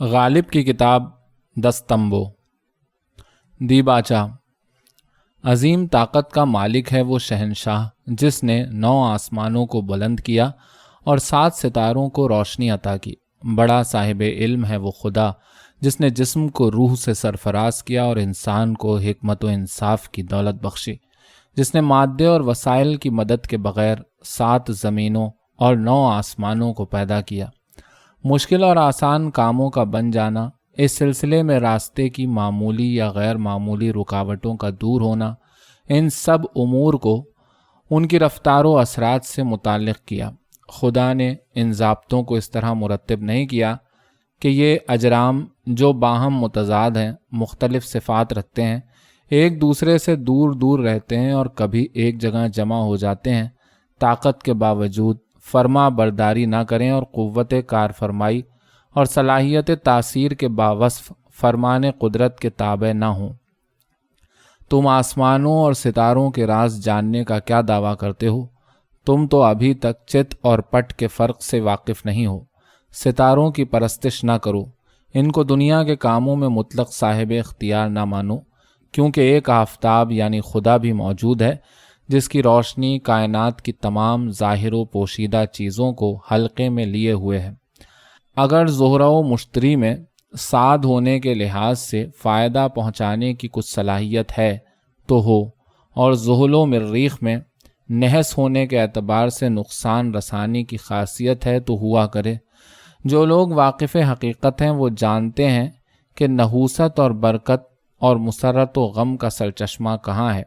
غالب کی کتاب دس تنبو۔ دیباچہ عظیم طاقت کا مالک ہے وہ شہنشاہ جس نے 9 آسمانوں کو بلند کیا اور 7 ستاروں کو روشنی عطا کی۔ بڑا صاحب علم ہے وہ خدا جس نے جسم کو روح سے سرفراز کیا اور انسان کو حکمت و انصاف کی دولت بخشی، جس نے مادے اور وسائل کی مدد کے بغیر 7 زمینوں اور 9 آسمانوں کو پیدا کیا۔ مشکل اور آسان کاموں کا بن جانا، اس سلسلے میں راستے کی معمولی یا غیر معمولی رکاوٹوں کا دور ہونا، ان سب امور کو ان کی رفتار و اثرات سے متعلق کیا۔ خدا نے ان ضابطوں کو اس طرح مرتب نہیں کیا کہ یہ اجرام جو باہم متضاد ہیں، مختلف صفات رکھتے ہیں، ایک دوسرے سے دور دور رہتے ہیں اور کبھی ایک جگہ جمع ہو جاتے ہیں، طاقت کے باوجود فرما برداری نہ کریں اور قوت کار فرمائی اور صلاحیت تاثیر کے باوصف فرمان قدرت کے تابع نہ ہوں۔ تم آسمانوں اور ستاروں کے راز جاننے کا کیا دعویٰ کرتے ہو؟ تم تو ابھی تک چت اور پٹ کے فرق سے واقف نہیں ہو۔ ستاروں کی پرستش نہ کرو، ان کو دنیا کے کاموں میں مطلق صاحب اختیار نہ مانو، کیونکہ ایک آفتاب یعنی خدا بھی موجود ہے جس کی روشنی کائنات کی تمام ظاہر و پوشیدہ چیزوں کو حلقے میں لیے ہوئے ہے۔ اگر زہرہ و مشتری میں سعد ہونے کے لحاظ سے فائدہ پہنچانے کی کچھ صلاحیت ہے تو ہو، اور زحل و مریخ میں نحس ہونے کے اعتبار سے نقصان رسانی کی خاصیت ہے تو ہوا کرے۔ جو لوگ واقف حقیقت ہیں وہ جانتے ہیں کہ نحوست اور برکت اور مسرت و غم کا سرچشمہ کہاں ہے۔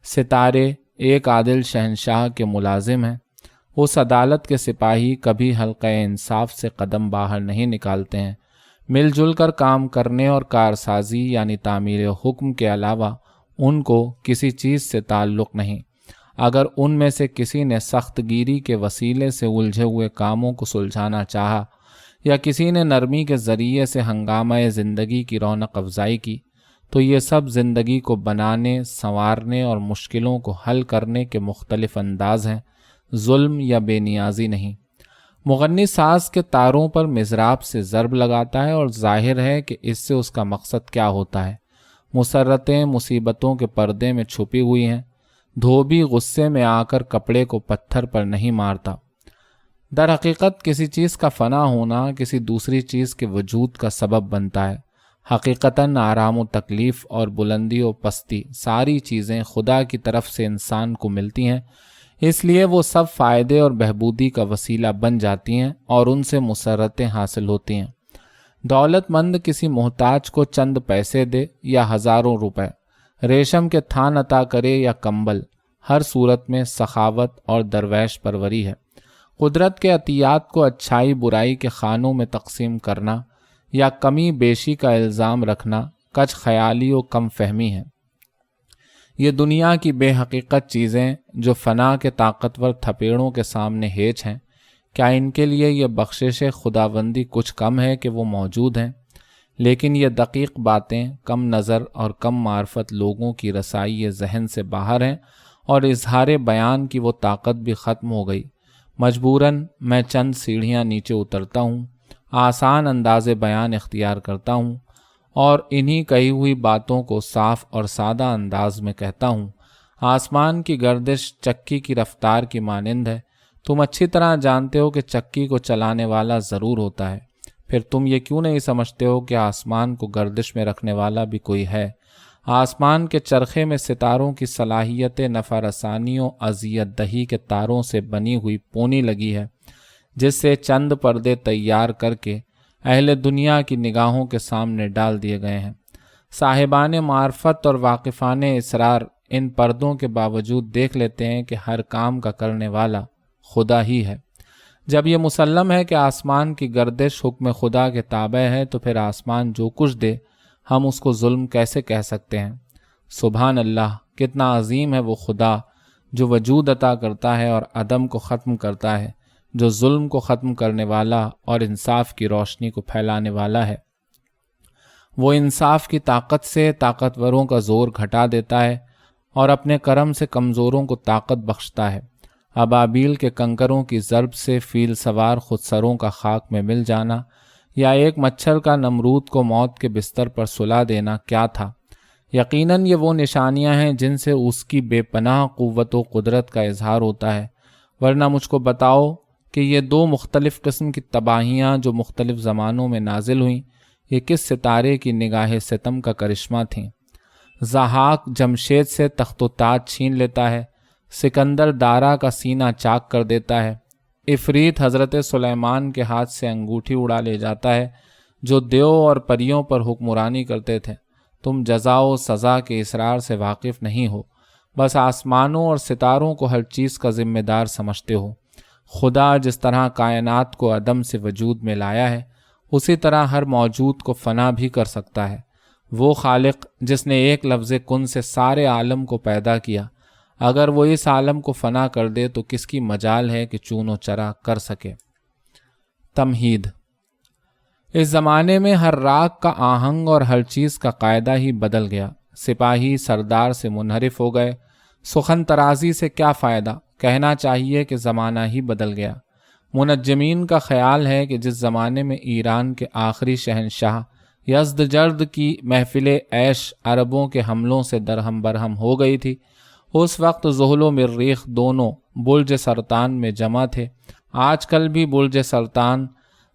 ستارے ایک عادل شہنشاہ کے ملازم ہیں، اس عدالت کے سپاہی کبھی حلقہ انصاف سے قدم باہر نہیں نکالتے ہیں۔ مل جل کر کام کرنے اور کارسازی یعنی تعمیر حکم کے علاوہ ان کو کسی چیز سے تعلق نہیں۔ اگر ان میں سے کسی نے سخت گیری کے وسیلے سے الجھے ہوئے کاموں کو سلجھانا چاہا یا کسی نے نرمی کے ذریعے سے ہنگامہ زندگی کی رونق افزائی کی، تو یہ سب زندگی کو بنانے، سنوارنے اور مشکلوں کو حل کرنے کے مختلف انداز ہیں، ظلم یا بے نیازی نہیں۔ مغنی ساز کے تاروں پر مضراب سے ضرب لگاتا ہے اور ظاہر ہے کہ اس سے اس کا مقصد کیا ہوتا ہے۔ مسرتیں مصیبتوں کے پردے میں چھپی ہوئی ہیں۔ دھوبی غصے میں آ کر کپڑے کو پتھر پر نہیں مارتا۔ در حقیقت کسی چیز کا فنا ہونا کسی دوسری چیز کے وجود کا سبب بنتا ہے۔ حقیقتاً آرام و تکلیف اور بلندی و پستی ساری چیزیں خدا کی طرف سے انسان کو ملتی ہیں، اس لیے وہ سب فائدے اور بہبودی کا وسیلہ بن جاتی ہیں اور ان سے مسرتیں حاصل ہوتی ہیں۔ دولت مند کسی محتاج کو چند پیسے دے یا ہزاروں روپے، ریشم کے تھان عطا کرے یا کمبل، ہر صورت میں سخاوت اور درویش پروری ہے۔ قدرت کے عطیات کو اچھائی برائی کے خانوں میں تقسیم کرنا یا کمی بیشی کا الزام رکھنا کچھ خیالی و کم فہمی ہے۔ یہ دنیا کی بے حقیقت چیزیں جو فنا کے طاقتور تھپیڑوں کے سامنے ہیچ ہیں، کیا ان کے لیے یہ بخشش خداوندی کچھ کم ہے کہ وہ موجود ہیں؟ لیکن یہ دقیق باتیں کم نظر اور کم معرفت لوگوں کی رسائی ذہن سے باہر ہیں اور اظہار بیان کی وہ طاقت بھی ختم ہو گئی۔ مجبوراً میں چند سیڑھیاں نیچے اترتا ہوں، آسان انداز بیان اختیار کرتا ہوں اور انہی کہی ہوئی باتوں کو صاف اور سادہ انداز میں کہتا ہوں۔ آسمان کی گردش چکی کی رفتار کی مانند ہے۔ تم اچھی طرح جانتے ہو کہ چکی کو چلانے والا ضرور ہوتا ہے، پھر تم یہ کیوں نہیں سمجھتے ہو کہ آسمان کو گردش میں رکھنے والا بھی کوئی ہے؟ آسمان کے چرخے میں ستاروں کی صلاحیت نفع رسانی و اذیت دہی کے تاروں سے بنی ہوئی پونی لگی ہے، جس سے چند پردے تیار کر کے اہل دنیا کی نگاہوں کے سامنے ڈال دیے گئے ہیں۔ صاحبان معرفت اور واقفان اسرار ان پردوں کے باوجود دیکھ لیتے ہیں کہ ہر کام کا کرنے والا خدا ہی ہے۔ جب یہ مسلم ہے کہ آسمان کی گردش حکم خدا کے تابع ہے تو پھر آسمان جو کچھ دے ہم اس کو ظلم کیسے کہہ سکتے ہیں؟ سبحان اللہ، کتنا عظیم ہے وہ خدا جو وجود عطا کرتا ہے اور عدم کو ختم کرتا ہے، جو ظلم کو ختم کرنے والا اور انصاف کی روشنی کو پھیلانے والا ہے۔ وہ انصاف کی طاقت سے طاقتوروں کا زور گھٹا دیتا ہے اور اپنے کرم سے کمزوروں کو طاقت بخشتا ہے۔ ابابیل کے کنکروں کی ضرب سے فیل سوار خود سروں کا خاک میں مل جانا یا ایک مچھر کا نمرود کو موت کے بستر پر سلا دینا کیا تھا؟ یقیناً یہ وہ نشانیاں ہیں جن سے اس کی بے پناہ قوت و قدرت کا اظہار ہوتا ہے، ورنہ مجھ کو بتاؤ کہ یہ دو مختلف قسم کی تباہیاں جو مختلف زمانوں میں نازل ہوئیں، یہ کس ستارے کی نگاہ ستم کا کرشمہ تھیں؟ ضحاک جمشید سے تخت و تاج چھین لیتا ہے، سکندر دارا کا سینہ چاک کر دیتا ہے، عفریت حضرت سلیمان کے ہاتھ سے انگوٹھی اڑا لے جاتا ہے جو دیو اور پریوں پر حکمرانی کرتے تھے۔ تم جزا و سزا کے اسرار سے واقف نہیں ہو، بس آسمانوں اور ستاروں کو ہر چیز کا ذمہ دار سمجھتے ہو۔ خدا جس طرح کائنات کو عدم سے وجود میں لایا ہے، اسی طرح ہر موجود کو فنا بھی کر سکتا ہے۔ وہ خالق جس نے ایک لفظ کن سے سارے عالم کو پیدا کیا، اگر وہ اس عالم کو فنا کر دے تو کس کی مجال ہے کہ چون و چرا کر سکے؟ تمہید۔ اس زمانے میں ہر راگ کا آہنگ اور ہر چیز کا قاعدہ ہی بدل گیا۔ سپاہی سردار سے منحرف ہو گئے۔ سخن ترازی سے کیا فائدہ؟ کہنا چاہیے کہ زمانہ ہی بدل گیا۔ منجمین کا خیال ہے کہ جس زمانے میں ایران کے آخری شہنشاہ یزدجرد کی محفل عیش عربوں کے حملوں سے درہم برہم ہو گئی تھی، اس وقت زحل و مریخ دونوں برج سرطان میں جمع تھے۔ آج کل بھی برج سرطان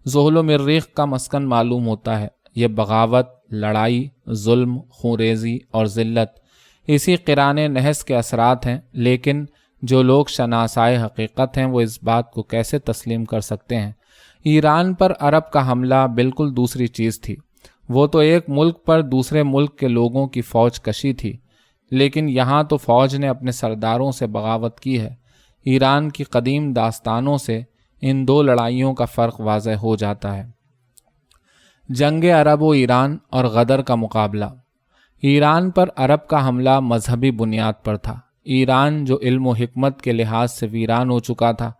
زحل و مریخ کا مسکن معلوم ہوتا ہے۔ یہ بغاوت، لڑائی، ظلم، خونریزی اور ذلت اسی قران نحس کے اثرات ہیں، لیکن جو لوگ شناسائے حقیقت ہیں وہ اس بات کو کیسے تسلیم کر سکتے ہیں؟ ایران پر عرب کا حملہ بالکل دوسری چیز تھی۔ وہ تو ایک ملک پر دوسرے ملک کے لوگوں کی فوج کشی تھی، لیکن یہاں تو فوج نے اپنے سرداروں سے بغاوت کی ہے۔ ایران کی قدیم داستانوں سے ان دو لڑائیوں کا فرق واضح ہو جاتا ہے۔ جنگ عرب و ایران اور غدر کا مقابلہ۔ ایران پر عرب کا حملہ مذہبی بنیاد پر تھا۔ ایران جو علم و حکمت کے لحاظ سے ویران ہو چکا تھا،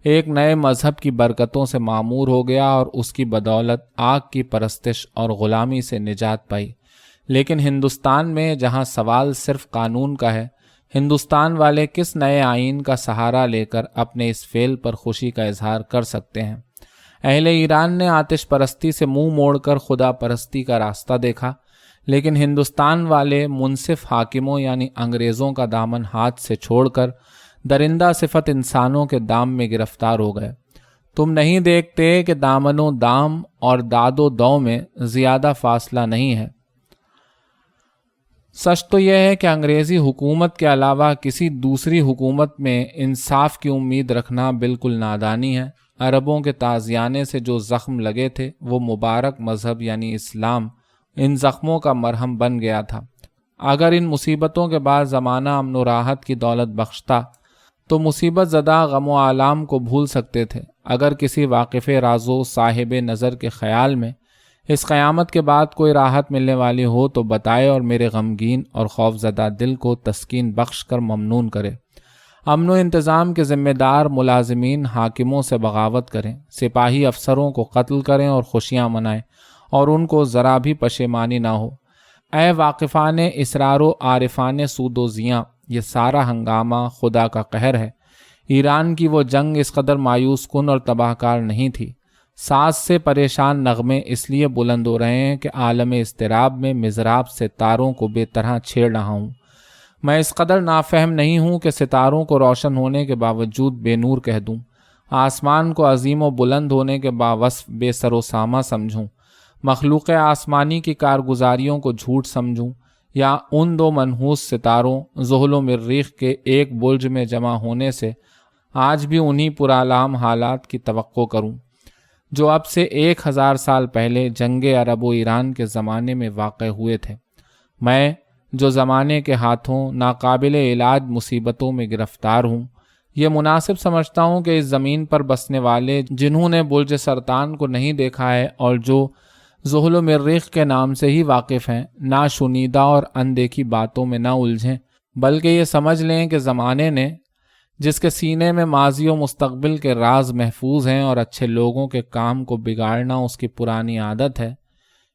ایک نئے مذہب کی برکتوں سے معمور ہو گیا اور اس کی بدولت آگ کی پرستش اور غلامی سے نجات پائی۔ لیکن ہندوستان میں جہاں سوال صرف قانون کا ہے، ہندوستان والے کس نئے آئین کا سہارا لے کر اپنے اس فعل پر خوشی کا اظہار کر سکتے ہیں؟ اہل ایران نے آتش پرستی سے منہ موڑ کر خدا پرستی کا راستہ دیکھا، لیکن ہندوستان والے منصف حاکموں یعنی انگریزوں کا دامن ہاتھ سے چھوڑ کر درندہ صفت انسانوں کے دام میں گرفتار ہو گئے۔ تم نہیں دیکھتے کہ دامن و دام اور داد و دو میں زیادہ فاصلہ نہیں ہے۔ سچ تو یہ ہے کہ انگریزی حکومت کے علاوہ کسی دوسری حکومت میں انصاف کی امید رکھنا بالکل نادانی ہے۔ عربوں کے تازیانے سے جو زخم لگے تھے، وہ مبارک مذہب یعنی اسلام ان زخموں کا مرہم بن گیا تھا۔ اگر ان مصیبتوں کے بعد زمانہ امن و راحت کی دولت بخشتا تو مصیبت زدہ غم و آلام کو بھول سکتے تھے۔ اگر کسی واقف رازو صاحب نظر کے خیال میں اس قیامت کے بعد کوئی راحت ملنے والی ہو تو بتائے اور میرے غمگین اور خوف زدہ دل کو تسکین بخش کر ممنون کرے۔ امن و انتظام کے ذمہ دار ملازمین حاکموں سے بغاوت کریں، سپاہی افسروں کو قتل کریں اور خوشیاں منائیں، اور ان کو ذرا بھی پشیمانی نہ ہو۔ اے واقفان اسرار و عارفان سود و زیاں، یہ سارا ہنگامہ خدا کا قہر ہے۔ ایران کی وہ جنگ اس قدر مایوس کن اور تباہ کار نہیں تھی۔ ساز سے پریشان نغمے اس لیے بلند ہو رہے ہیں کہ عالم اضطراب میں مضراب سے تاروں کو بے طرح چھیڑ رہا ہوں۔ میں اس قدر نافہم نہیں ہوں کہ ستاروں کو روشن ہونے کے باوجود بے نور کہہ دوں، آسمان کو عظیم و بلند ہونے کے باوصف بے سر و سامہ سمجھوں، مخلوق آسمانی کی کارگزاریوں کو جھوٹ سمجھوں، یا ان دو منحوس ستاروں زحل و مریخ کے ایک برج میں جمع ہونے سے آج بھی انہی پرعلام حالات کی توقع کروں جو اب سے 1000 سال پہلے جنگ عرب و ایران کے زمانے میں واقع ہوئے تھے۔ میں جو زمانے کے ہاتھوں ناقابل علاج مصیبتوں میں گرفتار ہوں، یہ مناسب سمجھتا ہوں کہ اس زمین پر بسنے والے جنہوں نے برج سرطان کو نہیں دیکھا ہے اور جو زحل و مریخ کے نام سے ہی واقف ہیں، نہ شنیدہ اور اندیکھی باتوں میں نہ الجھیں، بلکہ یہ سمجھ لیں کہ زمانے نے جس کے سینے میں ماضی و مستقبل کے راز محفوظ ہیں اور اچھے لوگوں کے کام کو بگاڑنا اس کی پرانی عادت ہے،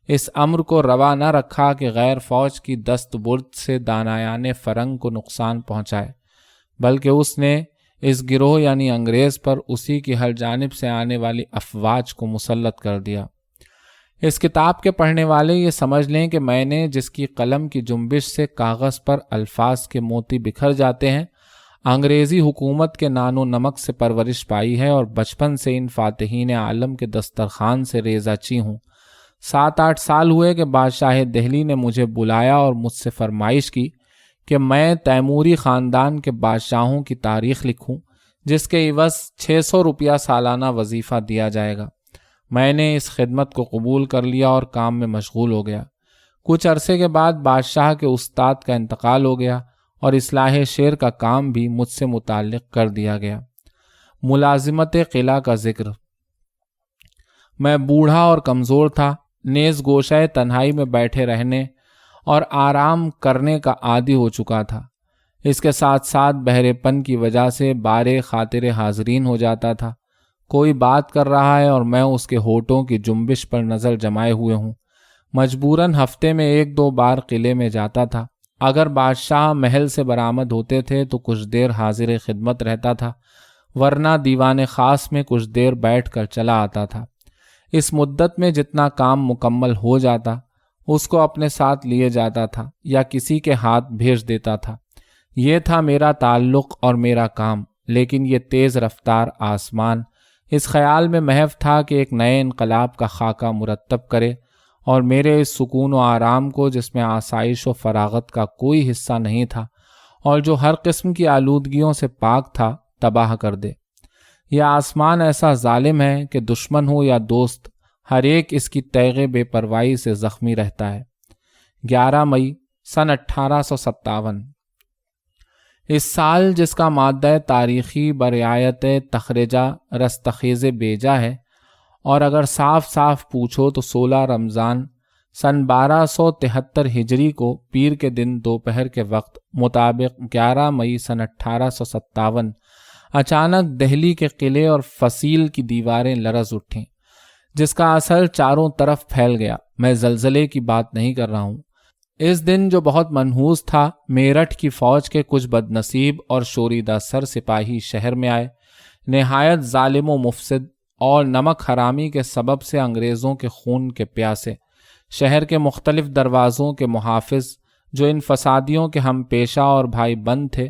اس امر کو روا نہ رکھا کہ غیر فوج کی دست برد سے دانایان فرنگ کو نقصان پہنچائے، بلکہ اس نے اس گروہ یعنی انگریز پر اسی کی ہر جانب سے آنے والی افواج کو مسلط کر دیا۔ اس کتاب کے پڑھنے والے یہ سمجھ لیں کہ میں نے جس کی قلم کی جنبش سے کاغذ پر الفاظ کے موتی بکھر جاتے ہیں، انگریزی حکومت کے نان و نمک سے پرورش پائی ہے اور بچپن سے ان فاتحین عالم کے دسترخوان سے ریزہ چی ہوں۔ 7-8 سال ہوئے کہ بادشاہ دہلی نے مجھے بلایا اور مجھ سے فرمائش کی کہ میں تیموری خاندان کے بادشاہوں کی تاریخ لکھوں، جس کے عوض 600 روپیہ سالانہ وظیفہ دیا جائے گا۔ میں نے اس خدمت کو قبول کر لیا اور کام میں مشغول ہو گیا۔ کچھ عرصے کے بعد بادشاہ کے استاد کا انتقال ہو گیا اور اصلاح شعر کا کام بھی مجھ سے متعلق کر دیا گیا۔ ملازمت قلعہ کا ذکر۔ میں بوڑھا اور کمزور تھا، نیز گوشہ تنہائی میں بیٹھے رہنے اور آرام کرنے کا عادی ہو چکا تھا۔ اس کے ساتھ ساتھ بہرے پن کی وجہ سے بارے خاطر حاضرین ہو جاتا تھا۔ کوئی بات کر رہا ہے اور میں اس کے ہونٹوں کی جنبش پر نظر جمائے ہوئے ہوں۔ مجبوراً ہفتے میں 1-2 بار قلعے میں جاتا تھا۔ اگر بادشاہ محل سے برآمد ہوتے تھے تو کچھ دیر حاضر خدمت رہتا تھا، ورنہ دیوان خاص میں کچھ دیر بیٹھ کر چلا آتا تھا۔ اس مدت میں جتنا کام مکمل ہو جاتا اس کو اپنے ساتھ لیے جاتا تھا یا کسی کے ہاتھ بھیج دیتا تھا۔ یہ تھا میرا تعلق اور میرا کام، لیکن یہ تیز رفتار آسمان اس خیال میں محو تھا کہ ایک نئے انقلاب کا خاکہ مرتب کرے اور میرے اس سکون و آرام کو، جس میں آسائش و فراغت کا کوئی حصہ نہیں تھا اور جو ہر قسم کی آلودگیوں سے پاک تھا، تباہ کر دے۔ یہ آسمان ایسا ظالم ہے کہ دشمن ہو یا دوست، ہر ایک اس کی تیغ بے پرواہی سے زخمی رہتا ہے۔ 11 مئی سن 1857۔ اس سال، جس کا مادہ تاریخی برعایت تخرجہ رستخیز بیجا ہے، اور اگر صاف صاف پوچھو تو 16 رمضان سن 1273 ہجری کو پیر کے دن دوپہر کے وقت مطابق 11 مئی سن 1857 اچانک دہلی کے قلعے اور فصیل کی دیواریں لرز اٹھیں، جس کا اثر چاروں طرف پھیل گیا۔ میں زلزلے کی بات نہیں کر رہا ہوں۔ اس دن جو بہت منحوس تھا، میرٹھ کی فوج کے کچھ بد نصیب اور شوریدہ سر سپاہی شہر میں آئے، نہایت ظالم و مفسد اور نمک حرامی کے سبب سے انگریزوں کے خون کے پیاسے، شہر کے مختلف دروازوں کے محافظ، جو ان فسادیوں کے ہم پیشہ اور بھائی بند تھے،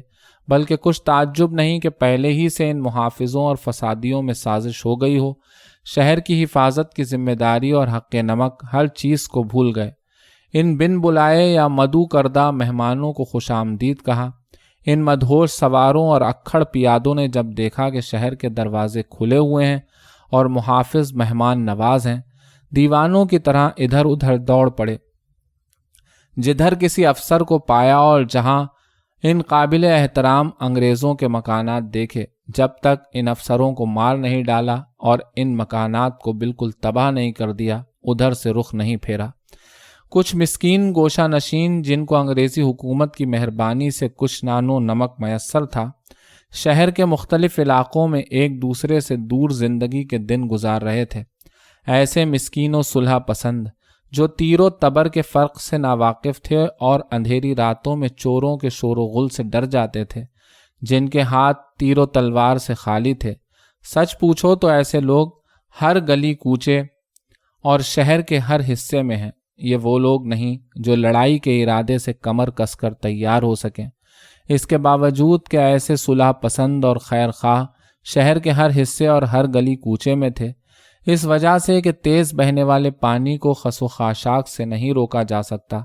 بلکہ کچھ تعجب نہیں کہ پہلے ہی سے ان محافظوں اور فسادیوں میں سازش ہو گئی ہو، شہر کی حفاظت کی ذمہ داری اور حق نمک ہر چیز کو بھول گئے۔ ان بن بلائے یا مدعو کردہ مہمانوں کو خوش آمدید کہا۔ ان مدہوش سواروں اور اکھڑ پیادوں نے جب دیکھا کہ شہر کے دروازے کھلے ہوئے ہیں اور محافظ مہمان نواز ہیں، دیوانوں کی طرح ادھر ادھر دوڑ پڑے۔ جدھر کسی افسر کو پایا اور جہاں ان قابل احترام انگریزوں کے مکانات دیکھے، جب تک ان افسروں کو مار نہیں ڈالا اور ان مکانات کو بالکل تباہ نہیں کر دیا، ادھر سے رخ نہیں پھیرا۔ کچھ مسکین گوشہ نشین، جن کو انگریزی حکومت کی مہربانی سے کچھ نان و نمک میسر تھا، شہر کے مختلف علاقوں میں ایک دوسرے سے دور زندگی کے دن گزار رہے تھے۔ ایسے مسکین و صلح پسند جو تیر و تبر کے فرق سے ناواقف تھے اور اندھیری راتوں میں چوروں کے شور و غل سے ڈر جاتے تھے، جن کے ہاتھ تیر و تلوار سے خالی تھے۔ سچ پوچھو تو ایسے لوگ ہر گلی کوچے اور شہر کے ہر حصے میں ہیں۔ یہ وہ لوگ نہیں جو لڑائی کے ارادے سے کمر کس کر تیار ہو سکیں۔ اس کے باوجود کہ ایسے صلح پسند اور خیر خواہ شہر کے ہر حصے اور ہر گلی کوچے میں تھے، اس وجہ سے کہ تیز بہنے والے پانی کو خس و خاشاک سے نہیں روکا جا سکتا،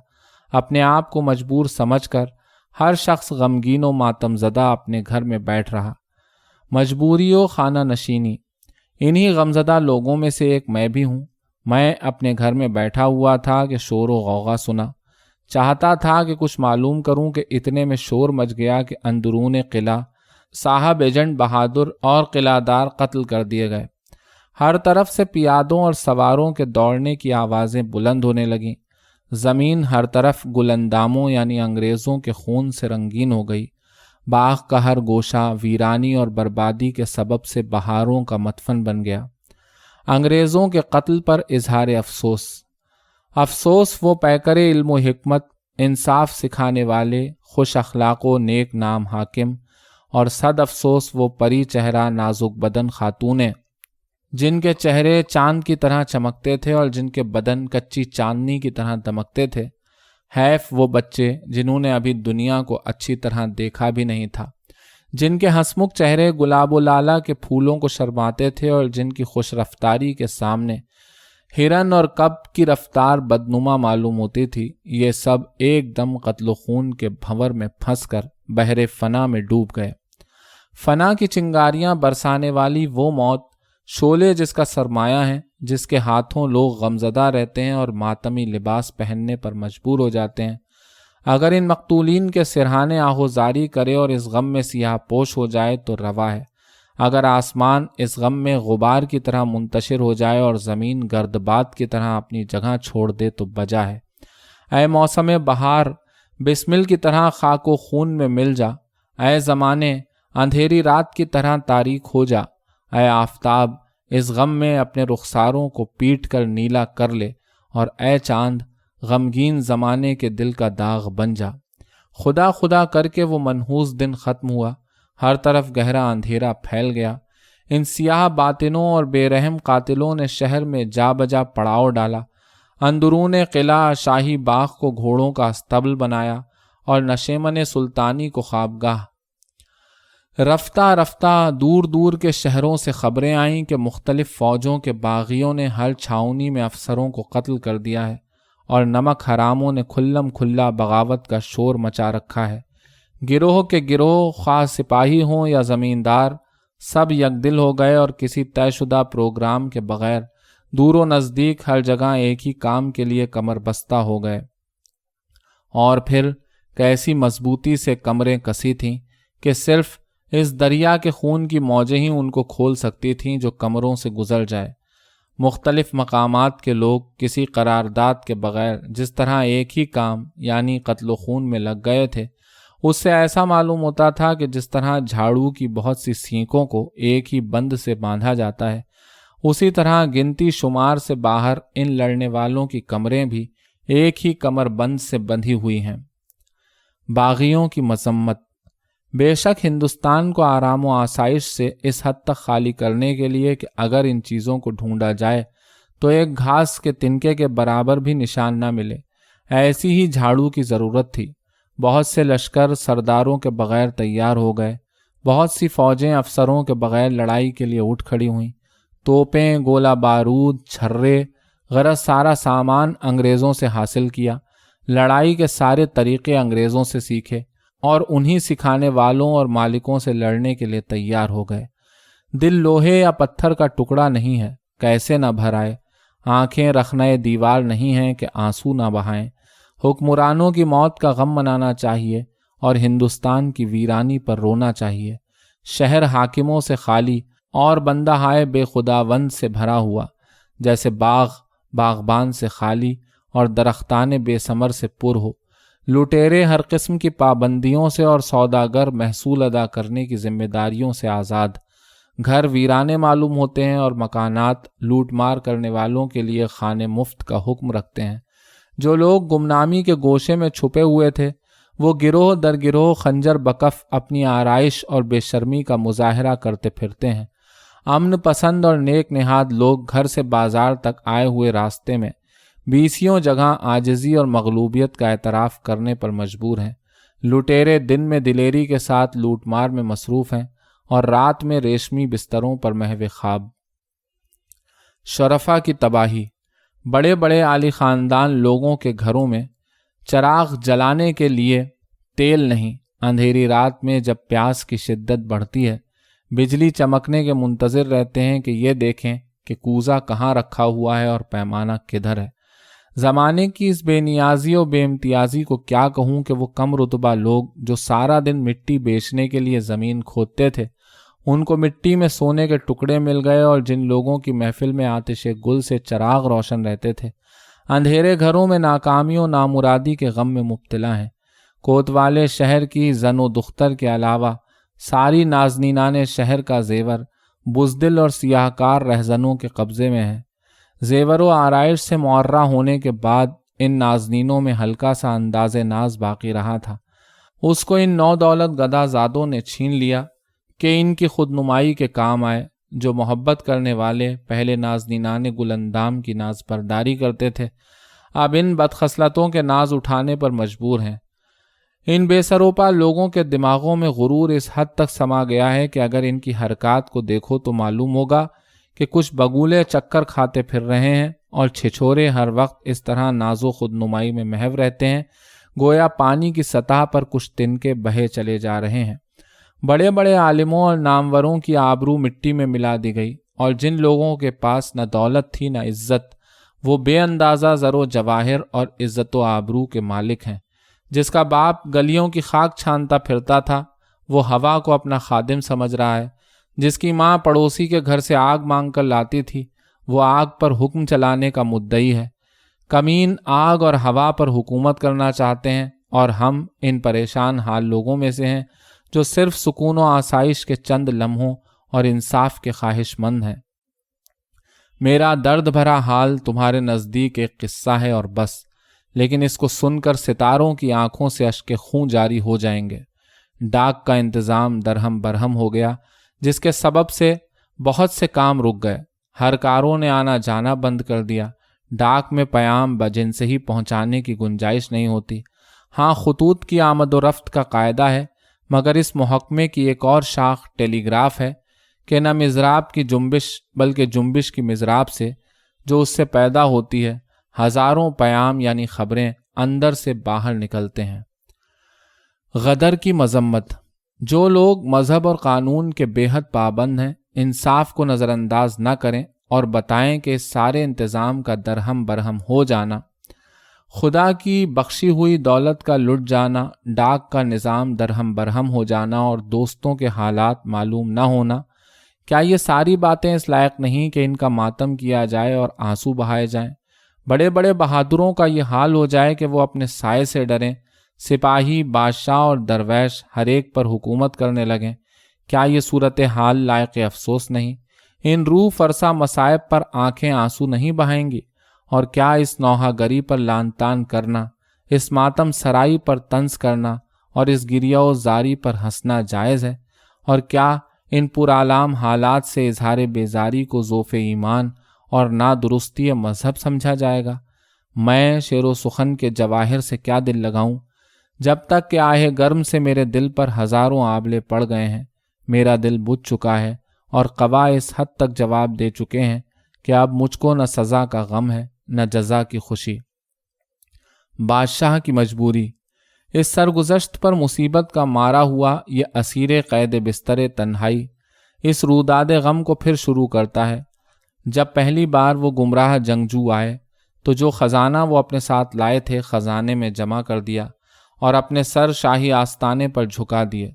اپنے آپ کو مجبور سمجھ کر ہر شخص غمگین و ماتم زدہ اپنے گھر میں بیٹھ رہا۔ مجبوری و خانہ نشینی، انہی غمزدہ لوگوں میں سے ایک میں بھی ہوں۔ میں اپنے گھر میں بیٹھا ہوا تھا کہ شور و غوغا سنا۔ چاہتا تھا کہ کچھ معلوم کروں کہ اتنے میں شور مچ گیا کہ اندرون قلعہ صاحب ایجنٹ بہادر اور قلعہ دار قتل کر دیے گئے۔ ہر طرف سے پیادوں اور سواروں کے دوڑنے کی آوازیں بلند ہونے لگیں۔ زمین ہر طرف گلنداموں یعنی انگریزوں کے خون سے رنگین ہو گئی۔ باغ کا ہر گوشہ ویرانی اور بربادی کے سبب سے بہاروں کا مدفن بن گیا۔ انگریزوں کے قتل پر اظہار افسوس۔ افسوس وہ پیکر علم و حکمت، انصاف سکھانے والے، خوش اخلاق و نیک نام حاکم، اور صد افسوس وہ پری چہرہ نازک بدن خاتونیں جن کے چہرے چاند کی طرح چمکتے تھے اور جن کے بدن کچی چاندنی کی طرح دمکتے تھے۔ حیف وہ بچے جنہوں نے ابھی دنیا کو اچھی طرح دیکھا بھی نہیں تھا، جن کے ہنسمکھ چہرے گلاب و لالا کے پھولوں کو شرماتے تھے اور جن کی خوش رفتاری کے سامنے ہرن اور کب کی رفتار بدنما معلوم ہوتی تھی۔ یہ سب ایک دم قتل و خون کے بھنور میں پھنس کر بحر فنا میں ڈوب گئے۔ فنا کی چنگاریاں برسانے والی وہ موت، شعلے جس کا سرمایہ ہے، جس کے ہاتھوں لوگ غمزدہ رہتے ہیں اور ماتمی لباس پہننے پر مجبور ہو جاتے ہیں، اگر ان مقتولین کے سرہانے آہوزاری کرے اور اس غم میں سیاہ پوش ہو جائے تو روا ہے۔ اگر آسمان اس غم میں غبار کی طرح منتشر ہو جائے اور زمین گردباد کی طرح اپنی جگہ چھوڑ دے تو بجا ہے۔ اے موسم بہار، بسمل کی طرح خاک و خون میں مل جا۔ اے زمانے، اندھیری رات کی طرح تاریک ہو جا۔ اے آفتاب، اس غم میں اپنے رخساروں کو پیٹ کر نیلا کر لے، اور اے چاند، غمگین زمانے کے دل کا داغ بن جا۔ خدا خدا کر کے وہ منحوس دن ختم ہوا، ہر طرف گہرا اندھیرا پھیل گیا۔ ان سیاہ باطنوں اور بے رحم قاتلوں نے شہر میں جا بجا پڑاؤ ڈالا، اندرون قلعہ شاہی باغ کو گھوڑوں کا استبل بنایا اور نشیمن سلطانی کو خوابگاہ۔ رفتہ رفتہ دور دور کے شہروں سے خبریں آئیں کہ مختلف فوجوں کے باغیوں نے ہر چھاؤنی میں افسروں کو قتل کر دیا ہے اور نمک حراموں نے کھلم کھلا بغاوت کا شور مچا رکھا ہے۔ گروہ کے گروہ، خواہ سپاہی ہوں یا زمیندار، سب یکدل ہو گئے اور کسی طے شدہ پروگرام کے بغیر دور و نزدیک ہر جگہ ایک ہی کام کے لیے کمر بستہ ہو گئے۔ اور پھر کیسی مضبوطی سے کمریں کسی تھیں کہ صرف اس دریا کے خون کی موجیں ہی ان کو کھول سکتی تھیں جو کمروں سے گزر جائے۔ مختلف مقامات کے لوگ کسی قرارداد کے بغیر جس طرح ایک ہی کام یعنی قتل و خون میں لگ گئے تھے، اس سے ایسا معلوم ہوتا تھا کہ جس طرح جھاڑو کی بہت سی سینکوں کو ایک ہی بند سے باندھا جاتا ہے، اسی طرح گنتی شمار سے باہر ان لڑنے والوں کی کمریں بھی ایک ہی کمر بند سے بندھی ہوئی ہیں۔ باغیوں کی مذمت۔ بے شک ہندوستان کو آرام و آسائش سے اس حد تک خالی کرنے کے لیے کہ اگر ان چیزوں کو ڈھونڈا جائے تو ایک گھاس کے تنکے کے برابر بھی نشان نہ ملے، ایسی ہی جھاڑو کی ضرورت تھی۔ بہت سے لشکر سرداروں کے بغیر تیار ہو گئے، بہت سی فوجیں افسروں کے بغیر لڑائی کے لیے اٹھ کھڑی ہوئیں، توپیں، گولہ بارود، چھرے، غرض سارا سامان انگریزوں سے حاصل کیا، لڑائی کے سارے طریقے انگریزوں سے سیکھے اور انہی سکھانے والوں اور مالکوں سے لڑنے کے لیے تیار ہو گئے۔ دل لوہے یا پتھر کا ٹکڑا نہیں ہے، کیسے نہ بھر آئے، آنکھیں رخنۂ دیوار نہیں ہیں کہ آنسو نہ بہائیں۔ حکمرانوں کی موت کا غم منانا چاہیے اور ہندوستان کی ویرانی پر رونا چاہیے۔ شہر حاکموں سے خالی اور بندہ ہائے بے خداوند سے بھرا ہوا، جیسے باغ باغبان سے خالی اور درختان بے ثمر سے پر ہو۔ لٹیرے ہر قسم کی پابندیوں سے اور سوداگر محصول ادا کرنے کی ذمہ داریوں سے آزاد۔ گھر ویرانے معلوم ہوتے ہیں اور مکانات لوٹ مار کرنے والوں کے لیے خانے مفت کا حکم رکھتے ہیں۔ جو لوگ گمنامی کے گوشے میں چھپے ہوئے تھے وہ گروہ در گروہ خنجر بکف اپنی آرائش اور بے شرمی کا مظاہرہ کرتے پھرتے ہیں۔ امن پسند اور نیک نہاد لوگ گھر سے بازار تک آئے ہوئے راستے میں بیسیوں جگہ عاجزی اور مغلوبیت کا اعتراف کرنے پر مجبور ہیں۔ لٹیرے دن میں دلیری کے ساتھ لوٹ مار میں مصروف ہیں اور رات میں ریشمی بستروں پر محو خواب۔ شرفا کی تباہی۔ بڑے بڑے عالی خاندان لوگوں کے گھروں میں چراغ جلانے کے لیے تیل نہیں، اندھیری رات میں جب پیاس کی شدت بڑھتی ہے بجلی چمکنے کے منتظر رہتے ہیں کہ یہ دیکھیں کہ کوزہ کہاں رکھا ہوا ہے اور پیمانہ کدھر ہے۔ زمانے کی اس بے نیازی و بے امتیازی کو کیا کہوں کہ وہ کم رتبہ لوگ جو سارا دن مٹی بیچنے کے لیے زمین کھودتے تھے، ان کو مٹی میں سونے کے ٹکڑے مل گئے، اور جن لوگوں کی محفل میں آتش گل سے چراغ روشن رہتے تھے اندھیرے گھروں میں ناکامی و نامرادی کے غم میں مبتلا ہیں۔ کوتوالے شہر کی زن و دختر کے علاوہ ساری نازنینان شہر کا زیور بزدل اور سیاہکار رہزنوں کے قبضے میں ہے۔ زیور و آرائش سے معرہ ہونے کے بعد ان نازنینوں میں ہلکا سا انداز ناز باقی رہا تھا، اس کو ان نو دولت گدا زادوں نے چھین لیا کہ ان کی خود نمائی کے کام آئے، جو محبت کرنے والے پہلے نازنینان گل اندام کی ناز برداری کرتے تھے، اب ان بدخصلتوں کے ناز اٹھانے پر مجبور ہیں۔ ان بے سروپا لوگوں کے دماغوں میں غرور اس حد تک سما گیا ہے کہ اگر ان کی حرکات کو دیکھو تو معلوم ہوگا کہ کچھ بگولے چکر کھاتے پھر رہے ہیں اور چھچھورے ہر وقت اس طرح ناز و خودنمائی میں محو رہتے ہیں گویا پانی کی سطح پر کچھ تنکے بہے چلے جا رہے ہیں۔ بڑے بڑے عالموں اور ناموروں کی آبرو مٹی میں ملا دی گئی، اور جن لوگوں کے پاس نہ دولت تھی نہ عزت، وہ بے اندازہ زر و جواہر اور عزت و آبرو کے مالک ہیں۔ جس کا باپ گلیوں کی خاک چھانتا پھرتا تھا وہ ہوا کو اپنا خادم سمجھ رہا ہے۔ جس کی ماں پڑوسی کے گھر سے آگ مانگ کر لاتی تھی وہ آگ پر حکم چلانے کا مدعی ہے۔ کمین آگ اور ہوا پر حکومت کرنا چاہتے ہیں، اور ہم ان پریشان حال لوگوں میں سے ہیں جو صرف سکون و آسائش کے چند لمحوں اور انصاف کے خواہش مند ہیں۔ میرا درد بھرا حال تمہارے نزدیک ایک قصہ ہے اور بس، لیکن اس کو سن کر ستاروں کی آنکھوں سے اشک خون جاری ہو جائیں گے۔ ڈاک کا انتظام درہم برہم ہو گیا، جس کے سبب سے بہت سے کام رک گئے۔ ہر کاروں نے آنا جانا بند کر دیا۔ ڈاک میں پیام بجن سے ہی پہنچانے کی گنجائش نہیں ہوتی۔ ہاں، خطوط کی آمد و رفت کا قاعدہ ہے، مگر اس محکمے کی ایک اور شاخ ٹیلی گراف ہے کہ نہ مضراب کی جنبش بلکہ جنبش کی مضراب سے جو اس سے پیدا ہوتی ہے ہزاروں پیام یعنی خبریں اندر سے باہر نکلتے ہیں۔ غدر کی مذمت۔ جو لوگ مذہب اور قانون کے بے حد پابند ہیں انصاف کو نظر انداز نہ کریں اور بتائیں کہ اس سارے انتظام کا درہم برہم ہو جانا، خدا کی بخشی ہوئی دولت کا لٹ جانا، ڈاک کا نظام درہم برہم ہو جانا اور دوستوں کے حالات معلوم نہ ہونا، کیا یہ ساری باتیں اس لائق نہیں کہ ان کا ماتم کیا جائے اور آنسو بہائے جائیں؟ بڑے بڑے بہادروں کا یہ حال ہو جائے کہ وہ اپنے سائے سے ڈریں، سپاہی، بادشاہ اور درویش ہر ایک پر حکومت کرنے لگیں، کیا یہ صورتحال لائق افسوس نہیں؟ ان روح فرسا مصائب پر آنکھیں آنسو نہیں بہائیں گی؟ اور کیا اس نوحہ گری پر لان تان کرنا، اس ماتم سرائی پر طنز کرنا اور اس گریہ و زاری پر ہنسنا جائز ہے؟ اور کیا ان پرآلام حالات سے اظہار بیزاری کو ذوف ایمان اور نادرستی مذہب سمجھا جائے گا؟ میں شعر و سخن کے جواہر سے کیا دل لگاؤں؟ جب تک کہ آہ گرم سے میرے دل پر ہزاروں آبلے پڑ گئے ہیں، میرا دل بجھ چکا ہے اور قوا اس حد تک جواب دے چکے ہیں کہ اب مجھ کو نہ سزا کا غم ہے نہ جزا کی خوشی۔ بادشاہ کی مجبوری۔ اس سرگزشت پر مصیبت کا مارا ہوا یہ اسیر قید بستر تنہائی اس روداد غم کو پھر شروع کرتا ہے۔ جب پہلی بار وہ گمراہ جنگجو آئے تو جو خزانہ وہ اپنے ساتھ لائے تھے خزانے میں جمع کر دیا اور اپنے سر شاہی آستانے پر جھکا دیے۔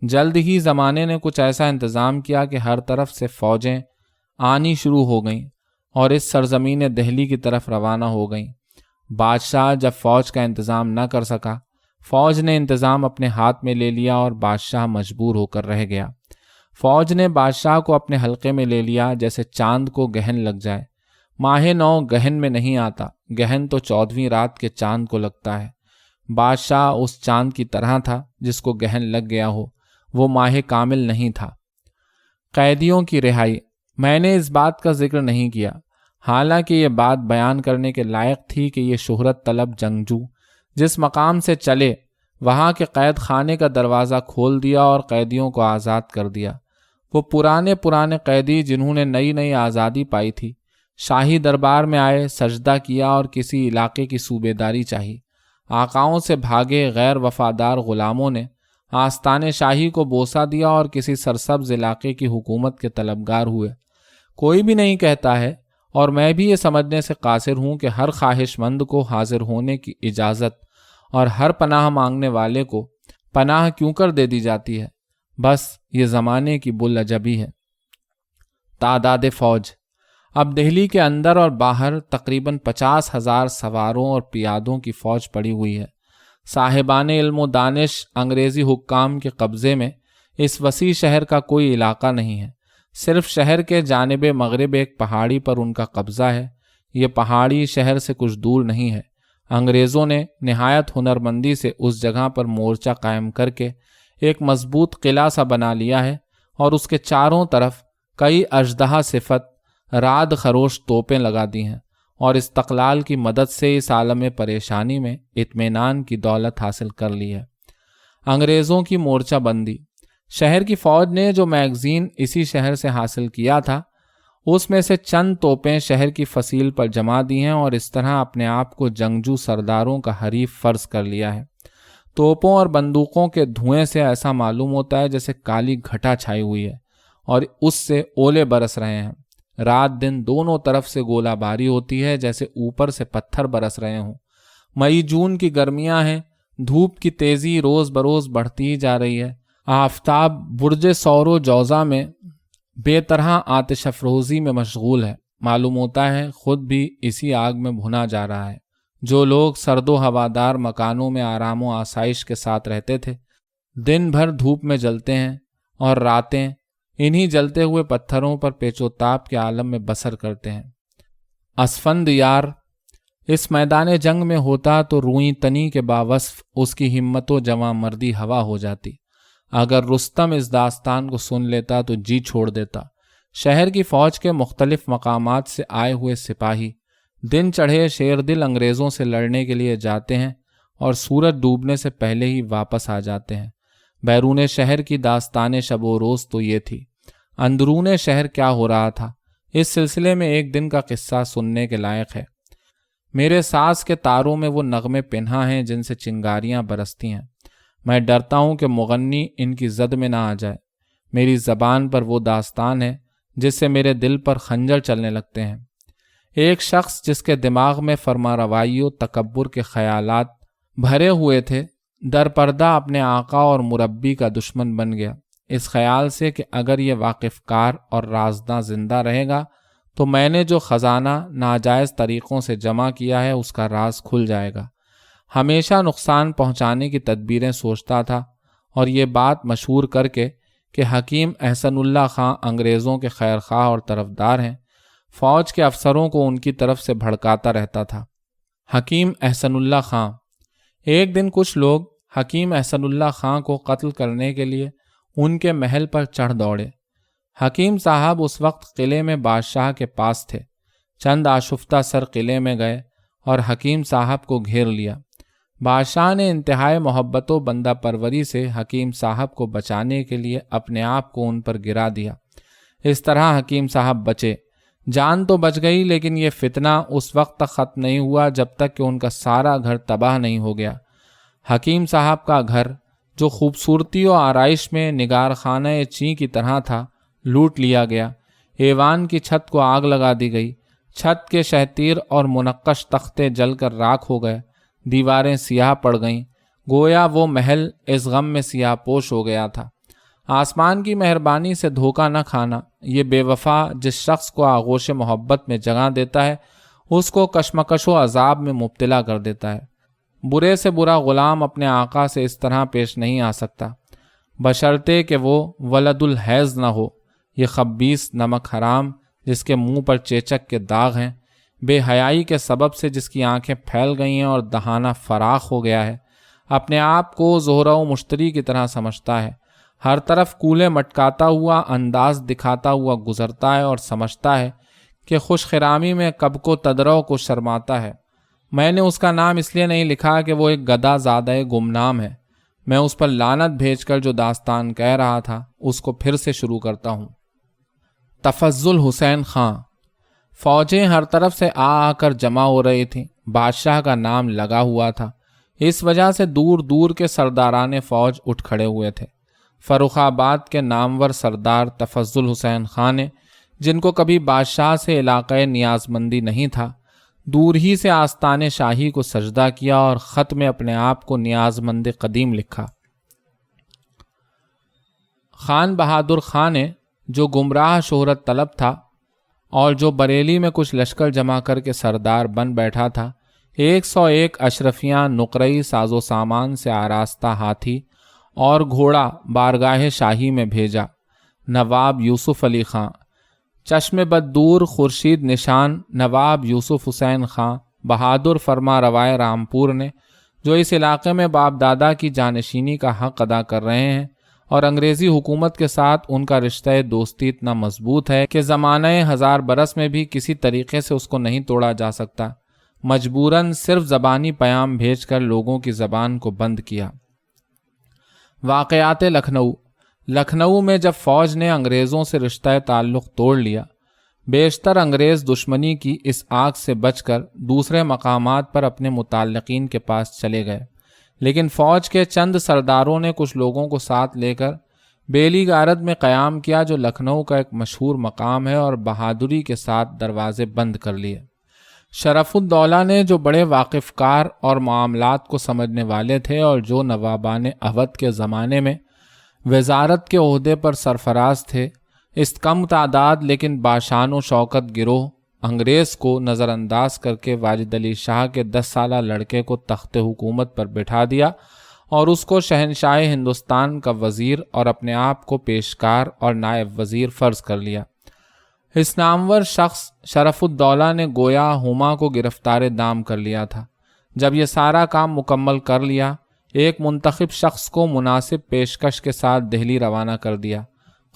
جلد ہی زمانے نے کچھ ایسا انتظام کیا کہ ہر طرف سے فوجیں آنی شروع ہو گئیں اور اس سرزمین دہلی کی طرف روانہ ہو گئیں۔ بادشاہ جب فوج کا انتظام نہ کر سکا، فوج نے انتظام اپنے ہاتھ میں لے لیا اور بادشاہ مجبور ہو کر رہ گیا۔ فوج نے بادشاہ کو اپنے حلقے میں لے لیا جیسے چاند کو گہن لگ جائے۔ ماہ نو گہن میں نہیں آتا، گہن تو 14ویں رات کے چاند کو لگتا ہے۔ بادشاہ اس چاند کی طرح تھا جس کو گہن لگ گیا ہو، وہ ماہ کامل نہیں تھا۔ قیدیوں کی رہائی۔ میں نے اس بات کا ذکر نہیں کیا، حالانکہ یہ بات بیان کرنے کے لائق تھی کہ یہ شہرت طلب جنگجو جس مقام سے چلے وہاں کے قید خانے کا دروازہ کھول دیا اور قیدیوں کو آزاد کر دیا۔ وہ پرانے قیدی جنہوں نے نئی نئی آزادی پائی تھی، شاہی دربار میں آئے، سجدہ کیا اور کسی علاقے کی صوبے داری چاہی۔ آقاؤں سے بھاگے غیر وفادار غلاموں نے آستان شاہی کو بوسہ دیا اور کسی سرسبز علاقے کی حکومت کے طلبگار ہوئے۔ کوئی بھی نہیں کہتا ہے، اور میں بھی یہ سمجھنے سے قاصر ہوں کہ ہر خواہش مند کو حاضر ہونے کی اجازت اور ہر پناہ مانگنے والے کو پناہ کیوں کر دے دی جاتی ہے۔ بس یہ زمانے کی بلعجبی ہے۔ تعداد فوج۔ اب دہلی کے اندر اور باہر تقریباً 50,000 سواروں اور پیادوں کی فوج پڑی ہوئی ہے۔ صاحبان علم و دانش انگریزی حکام کے قبضے میں اس وسیع شہر کا کوئی علاقہ نہیں ہے۔ صرف شہر کے جانب مغرب ایک پہاڑی پر ان کا قبضہ ہے۔ یہ پہاڑی شہر سے کچھ دور نہیں ہے۔ انگریزوں نے نہایت ہنرمندی سے اس جگہ پر مورچہ قائم کر کے ایک مضبوط قلعہ سا بنا لیا ہے اور اس کے چاروں طرف کئی اژدہا صفت راد خروش توپیں لگا دی ہیں اور استقلال کی مدد سے اس عالم پریشانی میں اطمینان کی دولت حاصل کر لی ہے۔ انگریزوں کی مورچہ بندی۔ شہر کی فوج نے جو میگزین اسی شہر سے حاصل کیا تھا اس میں سے چند توپیں شہر کی فصیل پر جما دی ہیں اور اس طرح اپنے آپ کو جنگجو سرداروں کا حریف فرض کر لیا ہے۔ توپوں اور بندوقوں کے دھوئیں سے ایسا معلوم ہوتا ہے جیسے کالی گھٹا چھائی ہوئی ہے اور اس سے اولے برس رہے ہیں۔ رات دن دونوں طرف سے گولہ باری ہوتی ہے جیسے اوپر سے پتھر برس رہے ہوں۔ مئی جون کی گرمیاں ہیں، دھوپ کی تیزی روز بروز بڑھتی ہی جا رہی ہے۔ آفتاب برج سور و جوزہ میں بے طرح آتش افروزی میں مشغول ہے، معلوم ہوتا ہے خود بھی اسی آگ میں بھنا جا رہا ہے۔ جو لوگ سرد و ہوادار مکانوں میں آرام و آسائش کے ساتھ رہتے تھے دن بھر دھوپ میں جلتے ہیں اور راتیں انہی جلتے ہوئے پتھروں پر پیچ و تاب کے عالم میں بسر کرتے ہیں۔ اسفند یار اس میدان جنگ میں ہوتا تو روئی تنی کے باوصف اس کی ہمت و جواں مردی ہوا ہو جاتی۔ اگر رستم اس داستان کو سن لیتا تو جی چھوڑ دیتا۔ شہر کی فوج کے مختلف مقامات سے آئے ہوئے سپاہی دن چڑھے شیر دل انگریزوں سے لڑنے کے لیے جاتے ہیں اور سورج ڈوبنے سے پہلے ہی واپس آ جاتے ہیں۔ بیرون شہر کی داستان شب و روز تو یہ تھی، اندرون شہر کیا ہو رہا تھا اس سلسلے میں ایک دن کا قصہ سننے کے لائق ہے۔ میرے ساز کے تاروں میں وہ نغمے پنہا ہیں جن سے چنگاریاں برستی ہیں۔ میں ڈرتا ہوں کہ مغنی ان کی زد میں نہ آ جائے۔ میری زبان پر وہ داستان ہے جس سے میرے دل پر خنجر چلنے لگتے ہیں۔ ایک شخص جس کے دماغ میں فرما روائی و تکبر کے خیالات بھرے ہوئے تھے در پردہ اپنے آقا اور مربی کا دشمن بن گیا، اس خیال سے کہ اگر یہ واقف کار اور رازداں زندہ رہے گا تو میں نے جو خزانہ ناجائز طریقوں سے جمع کیا ہے اس کا راز کھل جائے گا۔ ہمیشہ نقصان پہنچانے کی تدبیریں سوچتا تھا اور یہ بات مشہور کر کے کہ حکیم احسن اللہ خان انگریزوں کے خیر خواہ اور طرفدار ہیں، فوج کے افسروں کو ان کی طرف سے بھڑکاتا رہتا تھا۔ حکیم احسن اللہ خان۔ ایک دن کچھ لوگ حکیم احسن اللہ خان کو قتل کرنے کے لیے ان کے محل پر چڑھ دوڑے۔ حکیم صاحب اس وقت قلعے میں بادشاہ کے پاس تھے۔ چند آشفتہ سر قلعے میں گئے اور حکیم صاحب کو گھیر لیا۔ بادشاہ نے انتہائی محبت و بندہ پروری سے حکیم صاحب کو بچانے کے لیے اپنے آپ کو ان پر گرا دیا۔ اس طرح حکیم صاحب بچے۔ جان تو بچ گئی لیکن یہ فتنہ اس وقت تک ختم نہیں ہوا جب تک کہ ان کا سارا گھر تباہ نہیں ہو گیا۔ حکیم صاحب کا گھر جو خوبصورتی و آرائش میں نگار خانہ چین کی طرح تھا لوٹ لیا گیا۔ ایوان کی چھت کو آگ لگا دی گئی۔ چھت کے شہتیر اور منقش تختے جل کر راکھ ہو گئے۔ دیواریں سیاہ پڑ گئیں، گویا وہ محل اس غم میں سیاہ پوش ہو گیا تھا۔ آسمان کی مہربانی سے دھوکہ نہ کھانا، یہ بے وفا جس شخص کو آغوش محبت میں جگہ دیتا ہے اس کو کشمکش و عذاب میں مبتلا کر دیتا ہے۔ برے سے برا غلام اپنے آقا سے اس طرح پیش نہیں آ سکتا، بشرطے کہ وہ ولد الحیض نہ ہو۔ یہ خبیث نمک حرام جس کے منہ پر چیچک کے داغ ہیں، بے حیائی کے سبب سے جس کی آنکھیں پھیل گئی ہیں اور دہانہ فراخ ہو گیا ہے، اپنے آپ کو زہرہ و مشتری کی طرح سمجھتا ہے، ہر طرف کولے مٹکاتا ہوا انداز دکھاتا ہوا گزرتا ہے اور سمجھتا ہے کہ خوش خرامی میں کب کو تدرو کو شرماتا ہے۔ میں نے اس کا نام اس لیے نہیں لکھا کہ وہ ایک گدا زادہ گمنام ہے۔ میں اس پر لعنت بھیج کر جو داستان کہہ رہا تھا اس کو پھر سے شروع کرتا ہوں۔ تفضل حسین خان۔ فوجیں ہر طرف سے آ کر جمع ہو رہی تھیں۔ بادشاہ کا نام لگا ہوا تھا، اس وجہ سے دور دور کے سرداران فوج اٹھ کھڑے ہوئے تھے۔ فروخ آباد کے نامور سردار تفضل حسین خان نے، جن کو کبھی بادشاہ سے علاقۂ نیاز مندی نہیں تھا، دور ہی سے آستان شاہی کو سجدہ کیا اور خط میں اپنے آپ کو نیاز مند قدیم لکھا۔ خان بہادر خان نے، جو گمراہ شہرت طلب تھا اور جو بریلی میں کچھ لشکر جمع کر کے سردار بن بیٹھا تھا، 101 اشرفیاں نقرئی ساز و سامان سے آراستہ ہاتھی اور گھوڑا بارگاہ شاہی میں بھیجا۔ نواب یوسف علی خان، چشم بد دور خورشید نشان نواب یوسف حسین خان بہادر فرما روائے رامپور نے، جو اس علاقے میں باپ دادا کی جانشینی کا حق ادا کر رہے ہیں اور انگریزی حکومت کے ساتھ ان کا رشتہ دوستی اتنا مضبوط ہے کہ زمانہ 1000 برس میں بھی کسی طریقے سے اس کو نہیں توڑا جا سکتا۔ مجبوراً صرف زبانی پیام بھیج کر لوگوں کی زبان کو بند کیا۔ واقعات لکھنؤ میں جب فوج نے انگریزوں سے رشتہ تعلق توڑ لیا، بیشتر انگریز دشمنی کی اس آگ سے بچ کر دوسرے مقامات پر اپنے متعلقین کے پاس چلے گئے، لیکن فوج کے چند سرداروں نے کچھ لوگوں کو ساتھ لے کر بیلی گارد میں قیام کیا، جو لکھنؤ کا ایک مشہور مقام ہے، اور بہادری کے ساتھ دروازے بند کر لیے۔ شرف الدولہ نے، جو بڑے واقف کار اور معاملات کو سمجھنے والے تھے اور جو نوابان اودھ کے زمانے میں وزارت کے عہدے پر سرفراز تھے، اس کم تعداد لیکن باشان و شوکت گروہ انگریز کو نظر انداز کر کے واجد علی شاہ کے 10 سالہ لڑکے کو تخت حکومت پر بٹھا دیا اور اس کو شہنشاہ ہندوستان کا وزیر اور اپنے آپ کو پیشکار اور نائب وزیر فرض کر لیا۔ اس نامور شخص شرف الدولہ نے گویا ہما کو گرفتار دام کر لیا تھا۔ جب یہ سارا کام مکمل کر لیا، ایک منتخب شخص کو مناسب پیشکش کے ساتھ دہلی روانہ کر دیا۔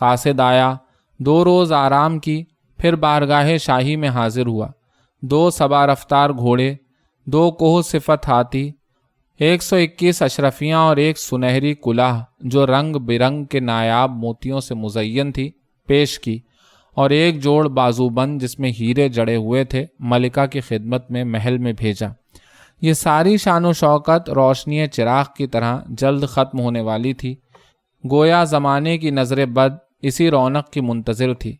قاصد آیا، 2 روز آرام کی، پھر بارگاہ شاہی میں حاضر ہوا۔ 2 سبا رفتار گھوڑے، 2 کوہ صفت ہاتھی، 121 اشرفیاں اور 1 سنہری کلاه جو رنگ برنگ کے نایاب موتیوں سے مزین تھی پیش کی، اور 1 جوڑ بازوبند جس میں ہیرے جڑے ہوئے تھے ملکہ کی خدمت میں محل میں بھیجا۔ یہ ساری شان و شوکت روشنی چراغ کی طرح جلد ختم ہونے والی تھی۔ گویا زمانے کی نظر بد اسی رونق کی منتظر تھی۔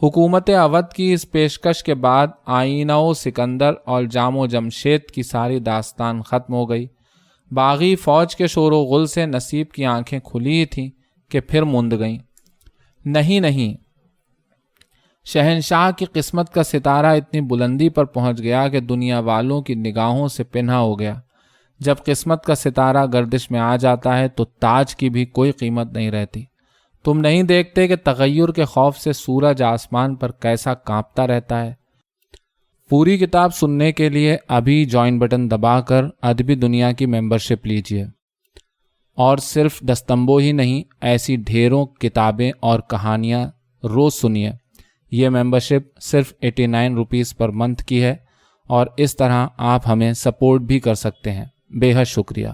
حکومت اودھ کی اس پیشکش کے بعد آئینہ و سکندر اور جام و جمشید کی ساری داستان ختم ہو گئی۔ باغی فوج کے شور و غل سے نصیب کی آنکھیں کھلی ہی تھیں کہ پھر مند گئیں۔ نہیں، شہنشاہ کی قسمت کا ستارہ اتنی بلندی پر پہنچ گیا کہ دنیا والوں کی نگاہوں سے پنہا ہو گیا۔ جب قسمت کا ستارہ گردش میں آ جاتا ہے تو تاج کی بھی کوئی قیمت نہیں رہتی۔ تم نہیں دیکھتے کہ تغیر کے خوف سے سورج آسمان پر کیسا کانپتا رہتا ہے؟ پوری کتاب سننے کے لیے ابھی جوائن بٹن دبا کر ادبی دنیا کی ممبرشپ لیجیے، اور صرف دستمبو ہی نہیں، ایسی ڈھیروں کتابیں اور کہانیاں روز سنیے۔ یہ ممبرشپ صرف 89 روپیز پر منتھ کی ہے، اور اس طرح آپ ہمیں سپورٹ بھی کر سکتے ہیں۔ بے حد شکریہ۔